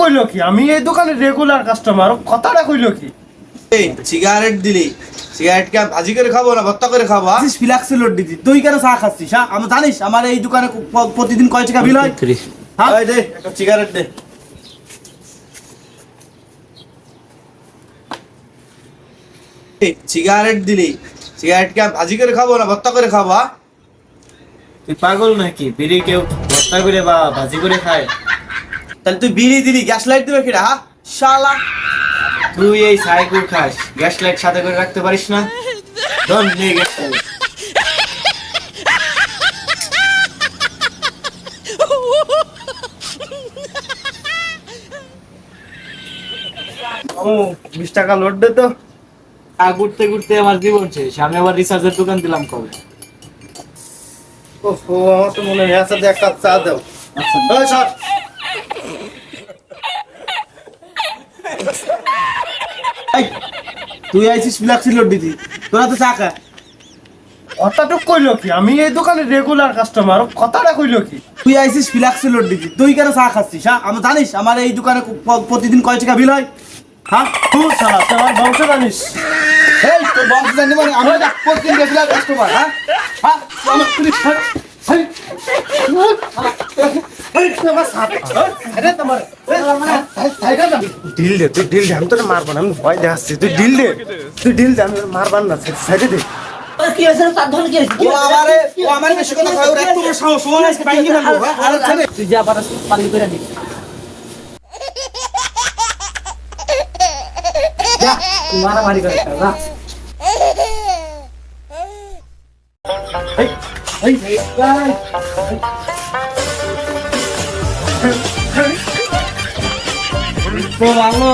কইলো কি? আমি এই দোকানের রেগুলার কাস্টমার। কথাটা কইলো কি? এই সিগারেট দিলি, সিগারেট কে ভাজি করে খাবো না ভর্তা করে খাবো? ফিলাক্সি লোড দিদি, তুই কেন চা খাচ্ছিস? হ্যাঁ, আমি জানিস আমার এই দোকানে প্রতিদিন কয় টাকা বিল হয়? হ্যাঁ, এই দে একটা সিগারেট দে। এই সিগারেট দিলি, সিগারেট কে ভাজি করে খাবো না ভর্তা করে খাবো? তুই পাগল নাকি? বিড়ি কেউ ভর্তা করে বা ভাজি করে খায়? তাহলে তুই বিড়ি দিলি, গ্যাস লাইট দিবে কিরা? হ্যাঁ শালা, তুই এই সাইকেল খাস, গ্যাস লাইট সাথে করে রাখতে পারিস না? ধর নিয়ে গ্যাস লাইট। ও 20 টাকা লোড দে তো। ঘুরতে ঘুরতে আমার জীবন শেষ। আমি আবার রিচার্জের দোকান দিলাম কবে? ওহো, আমার তো মনে হয় এর সাথে এক কাপ চা দাও। আচ্ছা, ওই সর। এই, তুই আইছিস ফিলাক্সি লোড দিদি, তোরা তো চা খা। কথাটুক কইলো কি? আমি এই দোকানের রেগুলার কাস্টমার। কথাটা কইলো কি? তুই আইছিস ফিলাক্সি লোড দিদি, তুই কেন চা খাচ্ছিস? হ্যাঁ, আমি জানিস আমার এই দোকানে প্রতিদিন কয় টাকা বিল হয়? হ্যাঁ, তুই শালা, তুই আমার বংশ জানিস? এই তোর বংশ জানি মানে আমি প্রতিদিন রেগুলার কাস্টমার। হ্যাঁ হ্যাঁ, তুই আমার পুলিশ ধর। এই, এই, তুই আমার সাথে আরে তোমার ঢিল দে, তুই ঢিল দে। আমি তোর মারবো না, আমি ভয় দেখাচ্ছি। তুই ঢিল দে, তুই ঢিল দে, আমি মারবার না। সাইডে দে। ও আমারে বেশি কথা কয়, ওর এত বড় সাহস, ও আজকে ভাঙি ফেলবো। হ্যাঁ আরে ছেড়ে। তুই যা পারাস পাল্লি করে নি। যা, তুই মারামারি করে খা, যা। তো ভালো।